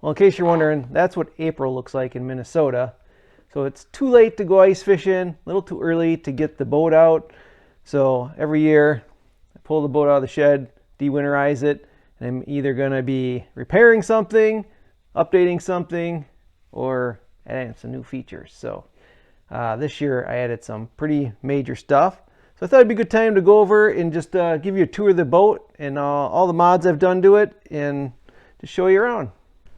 Well, in case you're wondering, that's what April looks like in Minnesota. So it's too late to go ice fishing, a little too early to get the boat out. So every year I pull the boat out of the shed, de-winterize it, and I'm either going to be repairing something, updating something, or adding some new features. So this year I added some pretty major stuff. So I thought it'd be a good time to go over and just give you a tour of the boat and all the mods I've done to it and to show you around.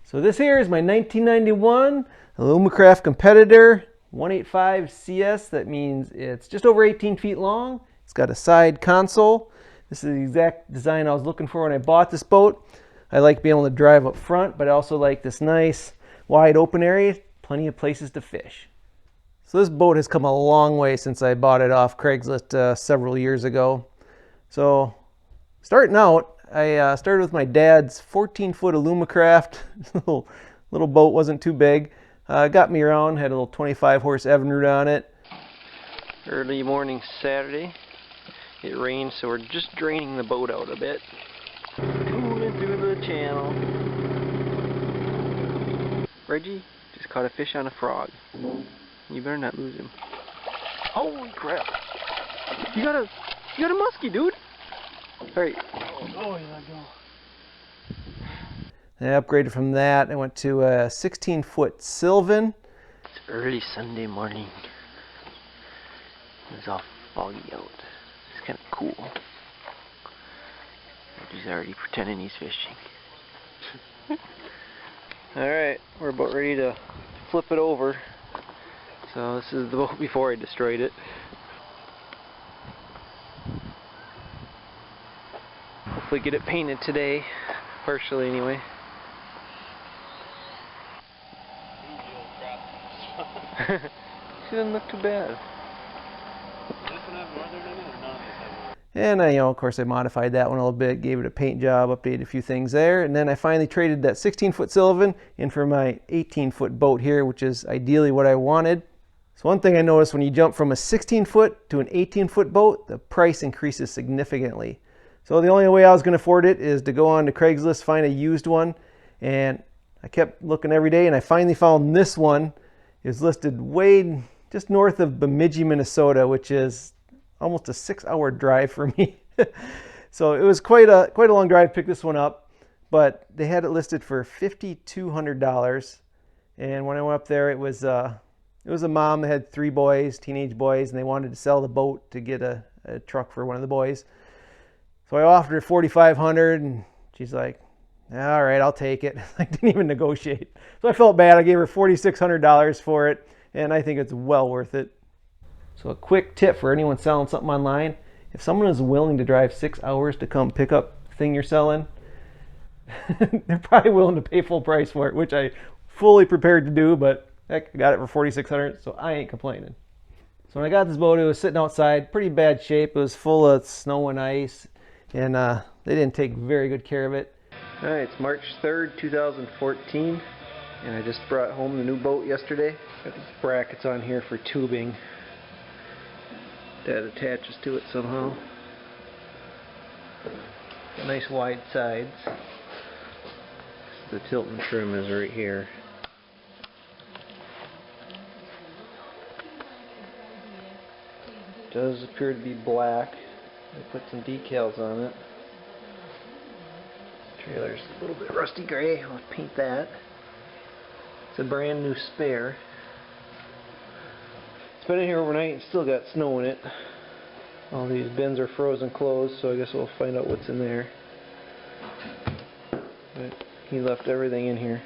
So this here is my 1991 Alumacraft Competitor 185 CS. That means it's just over 18 feet long. It's got a side console. This is the exact design I was looking for when I bought this boat. I like being able to drive up front, but I also like this nice wide open area, plenty of places to fish. So this boat has come a long way since I bought it off Craigslist several years ago. So starting out, I started with my dad's 14-foot Alumacraft. little boat, wasn't too big. Got me around, had a little 25-horse Evinrude on it. Early morning Saturday. It rained, so we're just draining the boat out a bit. Moving through the channel. Reggie just caught a fish on a frog. You better not lose him. Holy crap! You got a muskie, dude. All right. Oh, you let go. I upgraded from that. I went to a 16-foot Sylvan. It's early Sunday morning. It's all foggy out. It's kind of cool. He's already pretending he's fishing. Alright, we're about ready to flip it over. So this is the boat before I destroyed it. Hopefully get it painted today, partially anyway. She doesn't look too bad. And of course I modified that one a little bit, gave it a paint job, updated a few things there, and then I finally traded that 16-foot Sylvan in for my 18-foot boat here, which is ideally what I wanted. So one thing I noticed when you jump from a 16-foot to an 18-foot boat, the price increases significantly. So the only way I was going to afford it is to go on to Craigslist, find a used one, and I kept looking every day, and I finally found this one. It's listed way just north of Bemidji, Minnesota, which is almost a 6-hour drive for me. So it was quite a long drive to pick this one up, but they had it listed for $5,200. And when I went up there, it was a mom that had 3 boys, teenage boys, and they wanted to sell the boat to get a truck for one of the boys. So I offered her $4,500, and she's like, all right, I'll take it. I didn't even negotiate. So I felt bad. I gave her $4,600 for it, and I think it's well worth it. So a quick tip for anyone selling something online: if someone is willing to drive 6 hours to come pick up the thing you're selling, they're probably willing to pay full price for it, which I fully prepared to do, but heck, I got it for $4,600, so I ain't complaining. So when I got this boat, it was sitting outside, pretty bad shape. It was full of snow and ice, and they didn't take very good care of it. All right, it's March 3rd, 2014, and I just brought home the new boat yesterday. Got these brackets on here for tubing that attaches to it somehow. Nice wide sides. The tilt and trim is right here. It does appear to be black. I put some decals on it. Trailer's a little bit rusty gray. I'll paint that. It's a brand new spare. It's been in here overnight and still got snow in it. All these bins are frozen closed, so I guess we'll find out what's in there. But he left everything in here.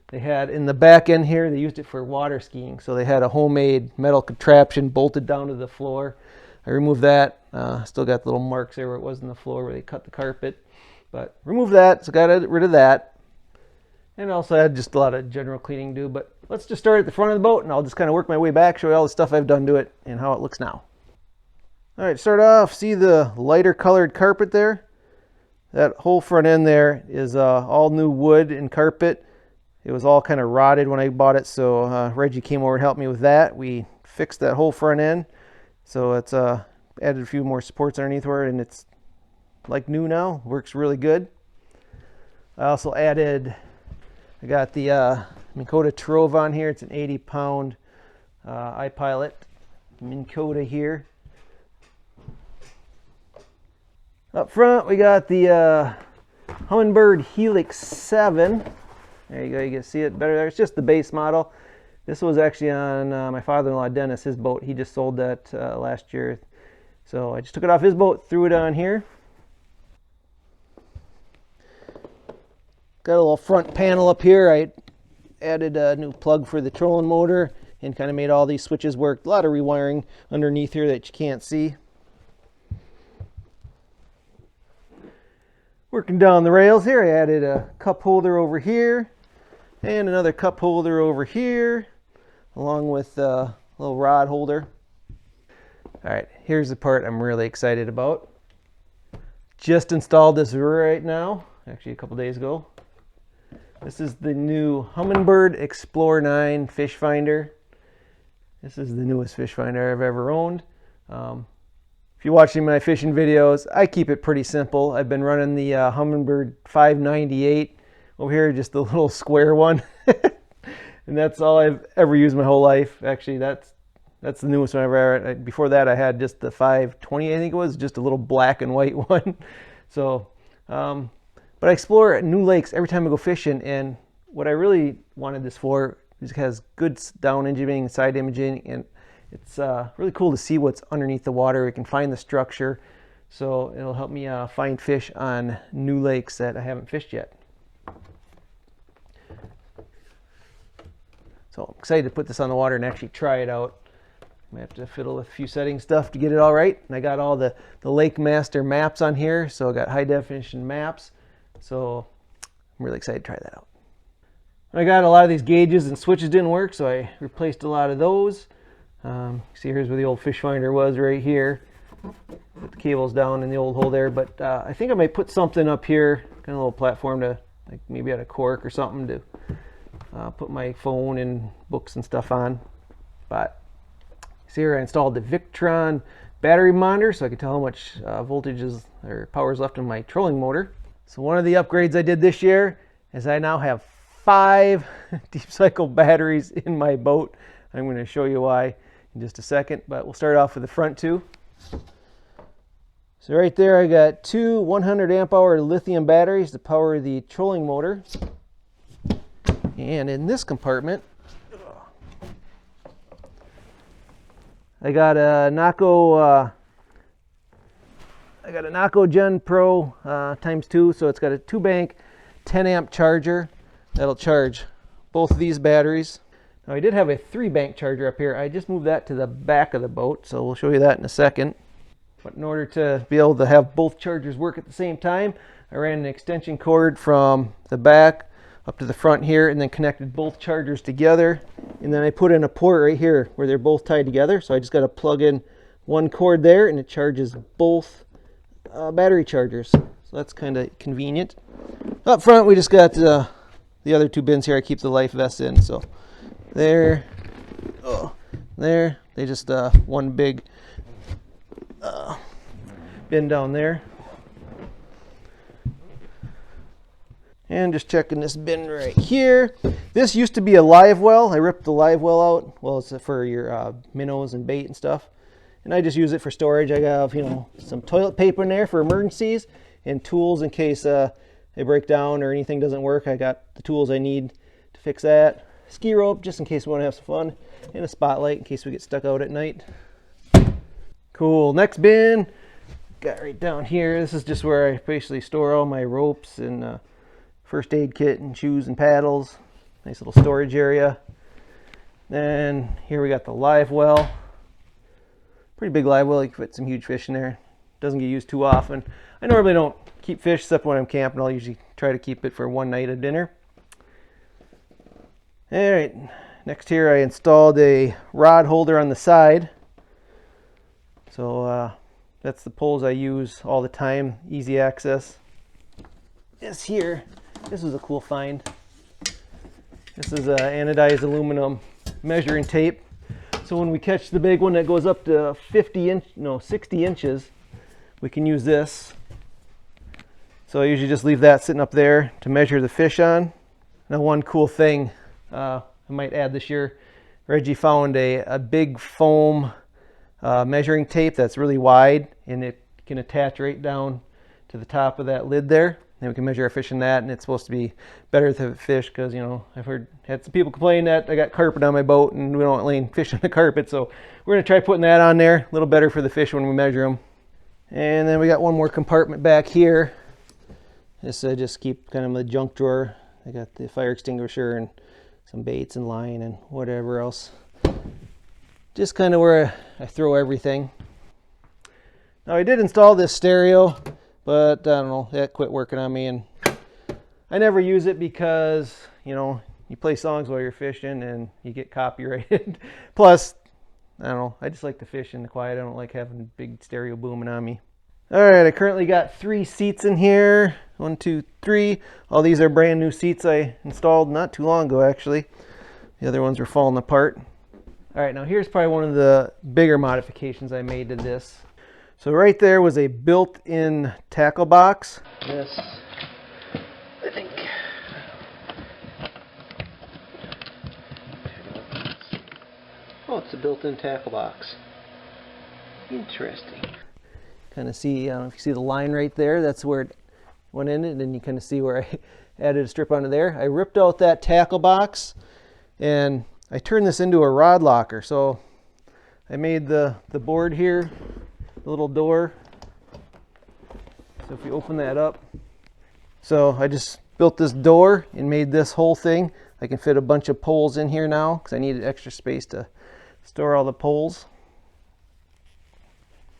They had in the back end here, they used it for water skiing, so they had a homemade metal contraption bolted down to the floor. I removed that. Still got the little marks there where it was in the floor where they cut the carpet. But removed that, so got rid of that. And also had just a lot of general cleaning to do. But let's just start at the front of the boat, and I'll just kind of work my way back, show you all the stuff I've done to it and how it looks now. All right, start off, see the lighter colored carpet there? That whole front end there is all new wood and carpet. It was all kind of rotted when I bought it, so Reggie came over and helped me with that. We fixed that whole front end. So it's added a few more supports underneath where, and it's like new now. Works really good. I also added I got the Minn Kota Trove on here. It's an 80-pound iPilot Minn Kota here. Up front, we got the Humminbird Helix 7. There you go, you can see it better there. It's just the base model. This was actually on my father-in-law Dennis, his boat. He just sold that last year. So I just took it off his boat, threw it on here. Got a little front panel up here. I added a new plug for the trolling motor and kind of made all these switches work. A lot of rewiring underneath here that you can't see. Working down the rails here, I added a cup holder over here and another cup holder over here, along with a little rod holder. All right, here's the part I'm really excited about. Just installed this right now, actually a couple days ago. This is the new Humminbird Explorer 9 fish finder. This is the newest fish finder I've ever owned. If you're watching my fishing videos, I keep it pretty simple. I've been running the Humminbird 598 over here, just the little square one. And that's all I've ever used my whole life. Actually, that's the newest one I've ever had. Before that, I had just the 520, I think it was, just a little black and white one. So, but I explore new lakes every time I go fishing, and what I really wanted this for is it has good down imaging, side imaging, and it's really cool to see what's underneath the water. We can find the structure, so it'll help me find fish on new lakes that I haven't fished yet. So I'm excited to put this on the water and actually try it out. I have to fiddle with a few setting stuff to get it all right. And I got all the Lake Master maps on here, so I got high definition maps. So I'm really excited to try that out. I got a lot of these gauges and switches didn't work, so I replaced a lot of those. See, here's where the old fish finder was, right here. Put the cables down in the old hole there, but I think I might put something up here, kind of a little platform to, like, maybe add a cork or something to put my phone and books and stuff on. But see here, I installed the Victron battery monitor so I could tell how much voltage is or power is left in my trolling motor. So one of the upgrades I did this year is I now have 5 deep cycle batteries in my boat. I'm going to show you why in just a second, but we'll start off with the front two. So right there I got 2 100 amp hour lithium batteries to power the trolling motor. And in this compartment I got a Naco Gen Pro ×2, so it's got a 2-bank 10 amp charger that'll charge both of these batteries. Now I did have a 3-bank charger up here. I just moved that to the back of the boat, so we'll show you that in a second. But in order to be able to have both chargers work at the same time, I ran an extension cord from the back up to the front here and then connected both chargers together. And then I put in a port right here where they're both tied together. So I just got to plug in one cord there and it charges both battery chargers. So that's kind of convenient. Up front we just got the other 2 bins here I keep the life vests in. So there, there, they just one big bin down there. And just checking this bin right here. This used to be a live well. I ripped the live well out. Well, it's for your minnows and bait and stuff. And I just use it for storage. I have, you know, some toilet paper in there for emergencies and tools in case they break down or anything doesn't work. I got the tools I need to fix that. Ski rope, just in case we want to have some fun. And a spotlight in case we get stuck out at night. Cool. Next bin, got right down here. This is just where I basically store all my ropes and first aid kit and shoes and paddles. Nice little storage area. Then here we got the live well. Pretty big live well. You can fit some huge fish in there. Doesn't get used too often. I normally don't keep fish except when I'm camping. I'll usually try to keep it for one night of dinner. All right, next here I installed a rod holder on the side. So that's the poles I use all the time, easy access. This here, this was a cool find. This is anodized aluminum measuring tape. So when we catch the big one that goes up to 60 inches, we can use this. So I usually just leave that sitting up there to measure the fish on. Now one cool thing I might add this year, Reggie found a big foam measuring tape that's really wide, and it can attach right down to the top of that lid there. And we can measure our fish in that, and it's supposed to be better to fish because, you know, I've had some people complain that I got carpet on my boat and we don't want laying fish on the carpet. So we're going to try putting that on there, a little better for the fish when we measure them. And then we got one more compartment back here. This I just keep kind of the junk drawer. I got the fire extinguisher and some baits and line and whatever else. Just kind of where I throw everything. Now I did install this stereo, but I don't know, that quit working on me, and I never use it because, you know, you play songs while you're fishing and you get copyrighted. Plus, I don't know, I just like to fish in the quiet. I don't like having big stereo booming on me. All right, I currently got 3 seats in here. 1, 2, 3. All these are brand new seats I installed not too long ago, actually. The other ones were falling apart. All right, now here's probably one of the bigger modifications I made to this. So right there was a built-in tackle box. This, I think. Oh, it's a built-in tackle box. Interesting. Kind of see, I don't know if you see the line right there, that's where it went in, and then you kind of see where I added a strip onto there. I ripped out that tackle box and I turned this into a rod locker. So I made the board here, the little door. So if you open that up, so I just built this door and made this whole thing. I can fit a bunch of poles in here now because I needed extra space to store all the poles.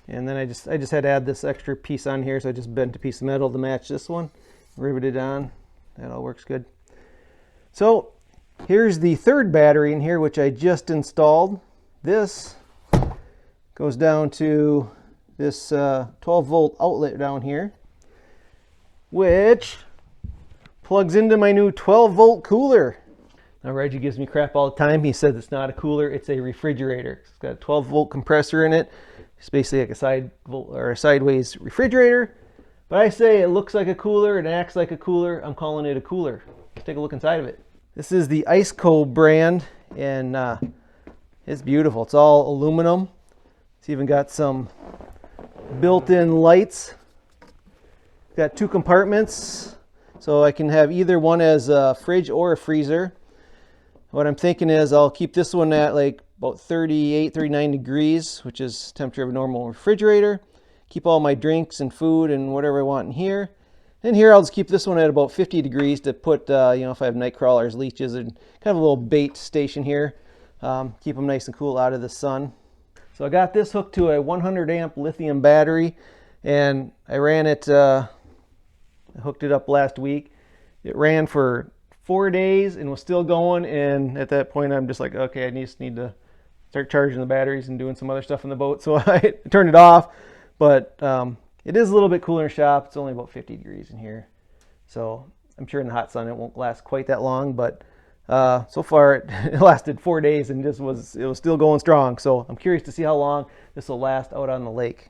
And then I just had to add this extra piece on here, so I just bent a piece of metal to match this one, riveted on. That all works good. So here's the third battery in here, which I just installed. This goes down to this 12-volt outlet down here, which plugs into my new 12-volt cooler. Now Reggie gives me crap all the time. He says it's not a cooler, it's a refrigerator. It's got a 12-volt compressor in it. It's basically like a sideways refrigerator. But I say it looks like a cooler, it acts like a cooler. I'm calling it a cooler. Let's take a look inside of it. This is the Iceco brand, and it's beautiful. It's all aluminum. It's even got some built-in lights. It's got 2 compartments, so I can have either one as a fridge or a freezer. What I'm thinking is I'll keep this one at like about 38, 39 degrees, which is temperature of a normal refrigerator. Keep all my drinks and food and whatever I want in here. And here I'll just keep this one at about 50 degrees to put, you know, if I have night crawlers, leeches, and kind of a little bait station here. Keep them nice and cool out of the sun. So I got this hooked to a 100 amp lithium battery, and I ran it, I hooked it up last week. It ran for 4 days and was still going, and at that point I'm just like, okay, I just need to start charging the batteries and doing some other stuff in the boat. So I turned it off, but it is a little bit cooler in the shop. It's only about 50 degrees in here. So I'm sure in the hot sun it won't last quite that long, but so far it lasted 4 days and it was still going strong. So I'm curious to see how long this will last out on the lake.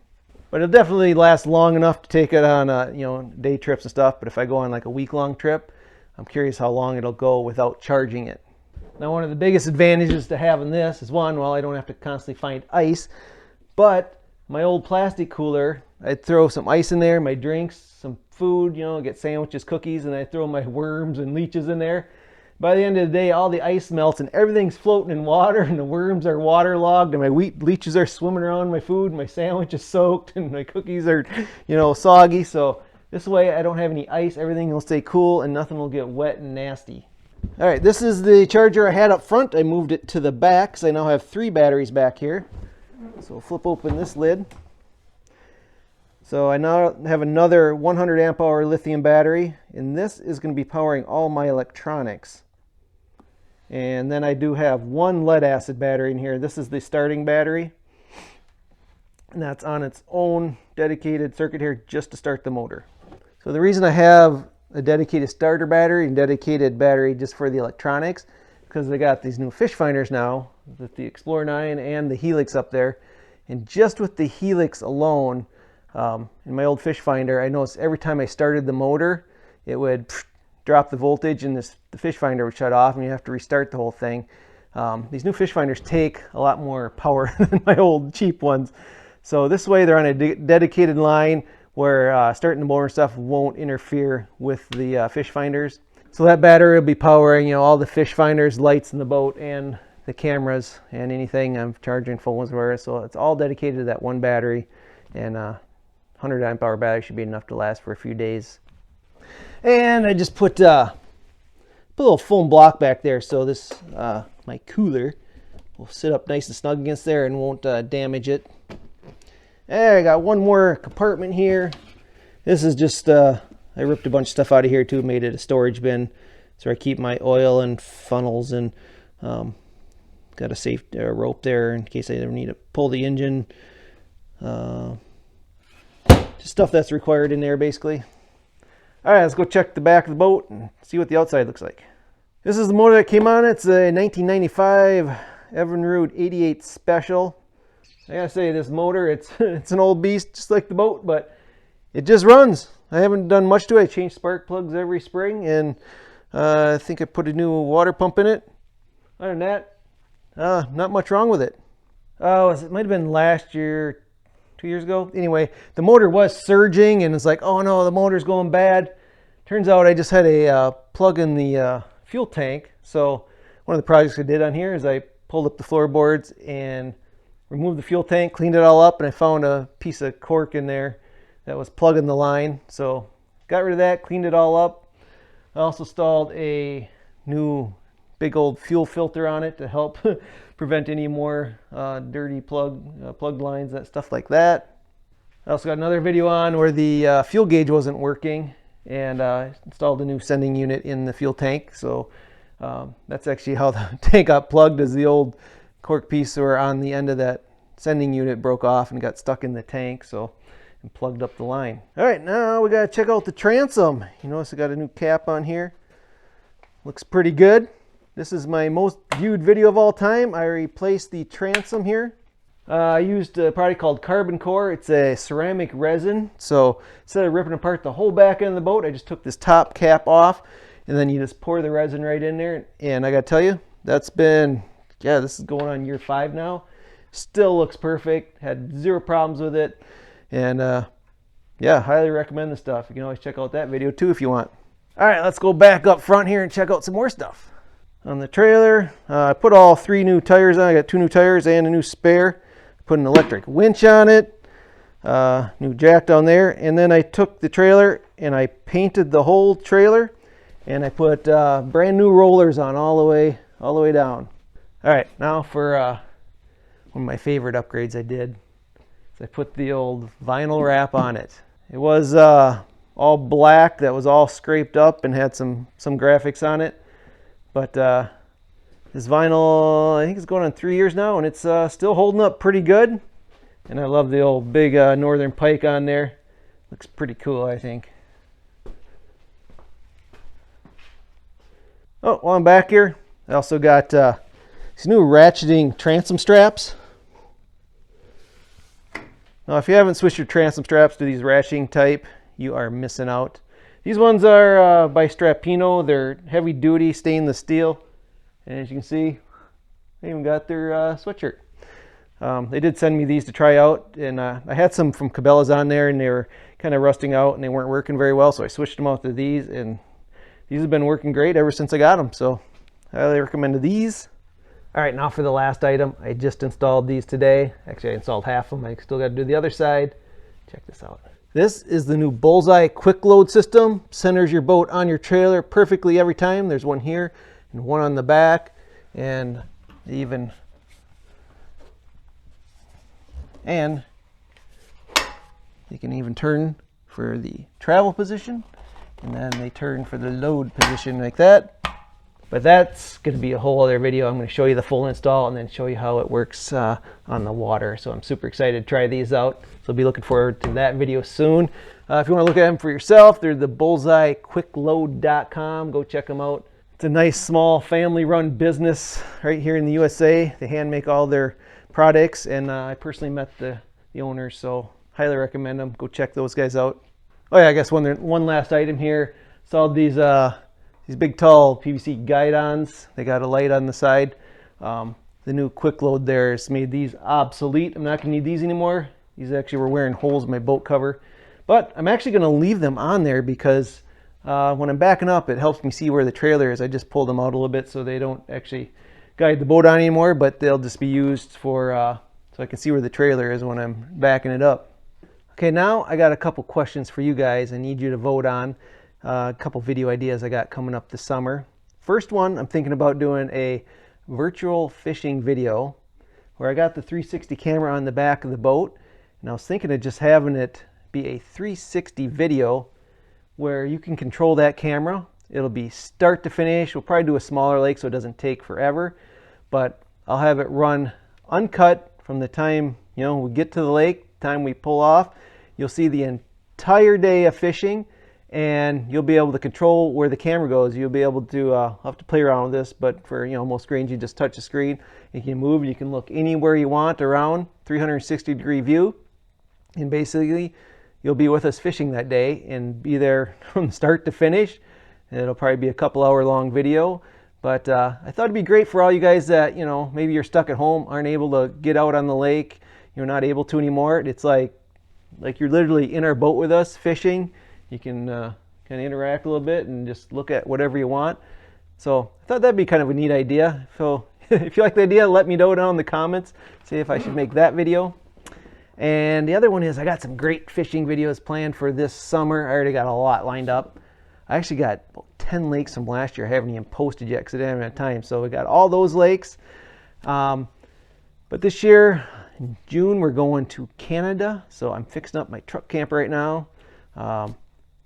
But it'll definitely last long enough to take it on you know, day trips and stuff. But if I go on like a week-long trip, I'm curious how long it'll go without charging it. Now, one of the biggest advantages to having this is, one, well, I don't have to constantly find ice, but my old plastic cooler, I'd throw some ice in there, my drinks, some food, you know, get sandwiches, cookies, and I throw my worms and leeches in there. By the end of the day, all the ice melts and everything's floating in water, and the worms are waterlogged, and my leeches are swimming around my food, my sandwich is soaked, and my cookies are, you know, soggy. So this way I don't have any ice, everything will stay cool and nothing will get wet and nasty. All right, this is the charger I had up front. I moved it to the back because I now have 3 batteries back here. So flip open this lid. So I now have another 100 amp hour lithium battery, and this is going to be powering all my electronics. And then I do have 1 lead acid battery in here. This is the starting battery, and that's on its own dedicated circuit here just to start the motor. So the reason I have a dedicated starter battery and dedicated battery just for the electronics, because I got these new fish finders now with the Explorer 9 and the Helix up there. And just with the Helix alone, in my old fish finder, I noticed every time I started the motor, it would drop the voltage and the fish finder would shut off and you have to restart the whole thing. These new fish finders take a lot more power than my old cheap ones. So this way they're on a dedicated line where starting the motor and stuff won't interfere with the fish finders. So that battery will be powering, you know, all the fish finders, lights in the boat, and the cameras and anything I'm charging phones where. So it's all dedicated to that one battery, and 100 amp hour battery should be enough to last for a few days. And I just put a little foam block back there, so this my cooler will sit up nice and snug against there and won't damage it. And I got one more compartment here. This is just I ripped a bunch of stuff out of here too, made it a storage bin. So I keep my oil and funnels, and got a safe rope there in case I ever need to pull the engine. Just stuff that's required in there basically. All right, let's go check the back of the boat and see what the outside looks like. This is the motor that came on it. It's a 1995 Evinrude 88 Special. I gotta say, this motor, it's an old beast, just like the boat, but it just runs. I haven't done much to it. I change spark plugs every spring, and I think I put a new water pump in it. Other than that, not much wrong with it. It might have been last year, 2 years ago. Anyway, the motor was surging, and it's like, oh no, the motor's going bad. Turns out I just had a plug in the fuel tank. So one of the projects I did on here is I pulled up the floorboards and removed the fuel tank, cleaned it all up, and I found a piece of cork in there that was plugging the line. So got rid of that, cleaned it all up. I also installed a new big old fuel filter on it to help prevent any more dirty plugged lines, that stuff like that. I also got another video on where the fuel gauge wasn't working, and installed a new sending unit in the fuel tank. So that's actually how the tank got plugged, as the old cork piece or on the end of that sending unit broke off and got stuck in the tank, so and plugged up the line. All right, now we got to check out the transom. You notice I got a new cap on here. Looks pretty good. This is my most viewed video of all time. I replaced the transom here. I used a product called Carbon Core. It's a ceramic resin. So instead of ripping apart the whole back end of the boat, I just took this top cap off, and then you just pour the resin right in there. And I got to tell you, that's been, this is going on year 5 now. Still looks perfect. Had zero problems with it. And highly recommend the stuff. You can always check out that video too if you want. All right, let's go back up front here and check out some more stuff. On the trailer, I put all 3 new tires on. I got 2 new tires and a new spare. Put an electric winch on it, new jack down there, and then I took the trailer and I painted the whole trailer, and I put brand new rollers on all the way down. All right, now for one of my favorite upgrades I did. I put the old vinyl wrap on it. It was all black, that was all scraped up and had some graphics on it. But this vinyl, I think it's going on 3 years now, and it's still holding up pretty good. And I love the old big northern pike on there. Looks pretty cool, I think. Oh, while I'm back here, I also got these new ratcheting transom straps. Now, if you haven't switched your transom straps to these ratcheting type, you are missing out. These ones are by Strapino. They're heavy duty stainless steel. And as you can see, they even got their sweatshirt. They did send me these to try out, and I had some from Cabela's on there, and they were kind of rusting out and they weren't working very well, so I switched them out to these, and these have been working great ever since I got them. So I highly recommend these. All right, now for the last item. I just installed these today. Actually, I installed half of them. I still got to do the other side. Check this out. This is the new Bullseye quick load system. Centers your boat on your trailer perfectly every time. There's one here and one on the back, and even they can even turn for the travel position, and then they turn for the load position like that. But that's going to be a whole other video. I'm going to show you the full install and then show you how it works on the water. So I'm super excited to try these out. So be looking forward to that video soon. If you want to look at them for yourself, they're the bullseyequickload.com. Go check them out. It's a nice small family-run business right here in the USA. They hand make all their products, and I personally met the owners, so highly recommend them. Go check those guys out. Oh yeah, I guess one last item here. Saw these these big tall PVC guide-ons. They got a light on the side. The new quick load there has made these obsolete. I'm not going to need these anymore. These actually were wearing holes in my boat cover. But I'm actually going to leave them on there because when I'm backing up, it helps me see where the trailer is. I just pulled them out a little bit so they don't actually guide the boat on anymore, but they'll just be used for so I can see where the trailer is when I'm backing it up. Okay, now I got a couple questions for you guys I need you to vote on. A couple video ideas I got coming up this summer. First one, I'm thinking about doing a virtual fishing video where I got the 360 camera on the back of the boat, and I was thinking of just having it be a 360 video where you can control that camera. It'll be start to finish. We'll probably do a smaller lake so it doesn't take forever, but I'll have it run uncut from the time we get to the lake, time we pull off. You'll see the entire day of fishing, and you'll be able to control where the camera goes. You'll be able to I'll have to play around with this, but for most screens you just touch the screen, you can move, you can look anywhere you want around, 360 degree view, and basically you'll be with us fishing that day and be there from start to finish. It'll probably be a couple hour long video, but I thought it'd be great for all you guys that maybe you're stuck at home, aren't able to get out on the lake, you're not able to anymore. It's like you're literally in our boat with us fishing. You can kind of interact a little bit and just look at whatever you want. So I thought that'd be kind of a neat idea. So if you like the idea, let me know down in the comments. See if I should make that video. And the other one is I got some great fishing videos planned for this summer. I already got a lot lined up. I actually got about 10 lakes from last year I haven't even posted yet because I didn't have time. So we got all those lakes. But this year, in June, we're going to Canada. So I'm fixing up my truck camper right now.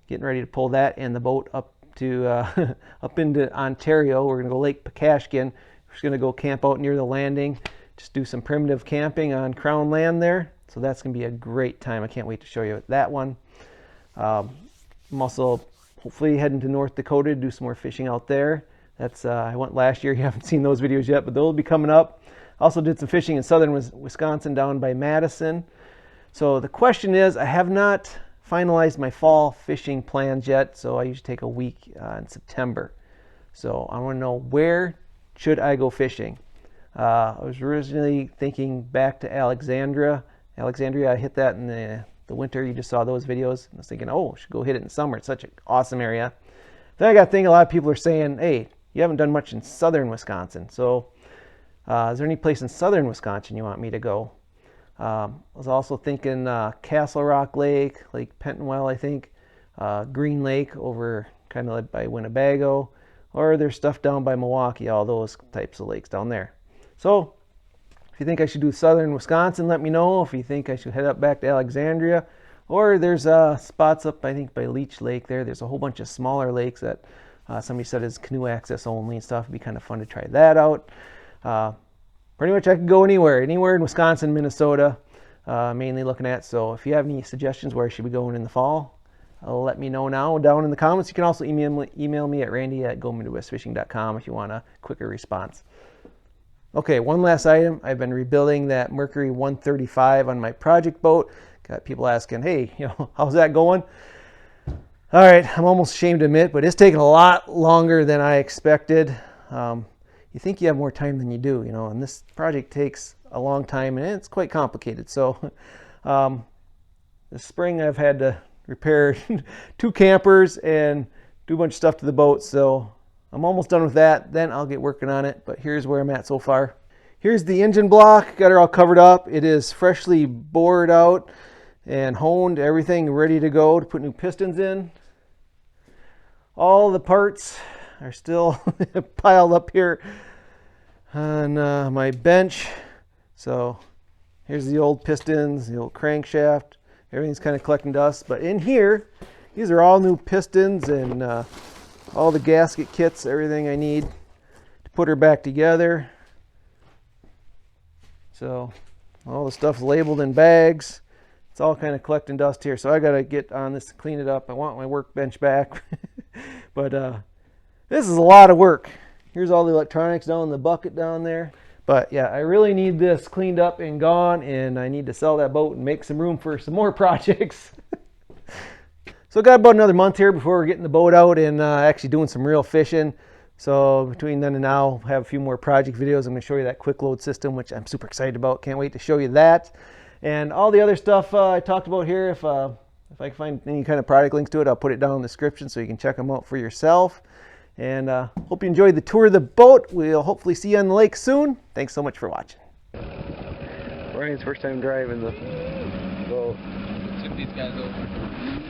Getting ready to pull that and the boat up to up into Ontario. We're going to go Lake Pekashkin. We're just going to go camp out near the landing, just do some primitive camping on Crown land there. So that's going to be a great time. I can't wait to show you that one. I'm also hopefully heading to North Dakota to do some more fishing out there. That's I went last year. You haven't seen those videos yet, but they'll be coming up. Also did some fishing in southern Wisconsin down by Madison. So the question is, I have not finalized my fall fishing plans yet, so I usually take a week in September. So I want to know, where should I go fishing? I was originally thinking back to Alexandria. I hit that in the winter. You just saw those videos. I was thinking, oh, I should go hit it in summer. It's such an awesome area. Then I got to think, a lot of people are saying, hey, you haven't done much in southern Wisconsin. So is there any place in southern Wisconsin you want me to go? I was also thinking Castle Rock Lake, Lake Pentonwell, I think, Green Lake over kind of like by Winnebago, or there's stuff down by Milwaukee, all those types of lakes down there. So if you think I should do southern Wisconsin, let me know. If you think I should head up back to Alexandria, or there's spots up, I think, by Leech Lake there. There's a whole bunch of smaller lakes that somebody said is canoe access only and stuff. It'd be kind of fun to try that out. Pretty much I could go anywhere in Wisconsin, Minnesota, mainly looking at. So if you have any suggestions where I should be going in the fall, let me know now down in the comments. You can also email me at randy@gomidwestfishing.com if you want a quicker response. Okay, one last item. I've been rebuilding that Mercury 135 on my project boat. Got people asking, hey, how's that going? All right, I'm almost ashamed to admit, but it's taken a lot longer than I expected. You think you have more time than you do, and this project takes a long time and it's quite complicated. So this spring I've had to repair 2 campers and do a bunch of stuff to the boat. So I'm almost done with that. Then I'll get working on it. But here's where I'm at so far. Here's the engine block. Got her all covered up. It is freshly bored out and honed. Everything ready to go to put new pistons in. All the parts are still piled up here on my bench. So here's the old pistons, the old crankshaft. Everything's kind of collecting dust. But in here, these are all new pistons and all the gasket kits, everything I need to put her back together. So all the stuff's labeled in bags. It's all kind of collecting dust here. So I got to get on this to clean it up. I want my workbench back. But this is a lot of work. Here's all the electronics down in the bucket down there. But yeah, I really need this cleaned up and gone, and I need to sell that boat and make some room for some more projects. So got about another month here before we're getting the boat out and actually doing some real fishing. So between then and now, I have a few more project videos. I'm going to show you that quick load system, which I'm super excited about. Can't wait to show you that. And all the other stuff I talked about here, if I can find any kind of product links to it, I'll put it down in the description so you can check them out for yourself. And hope you enjoyed the tour of the boat. We'll hopefully see you on the lake soon. Thanks so much for watching. Brian's first time driving the boat. Took these guys over.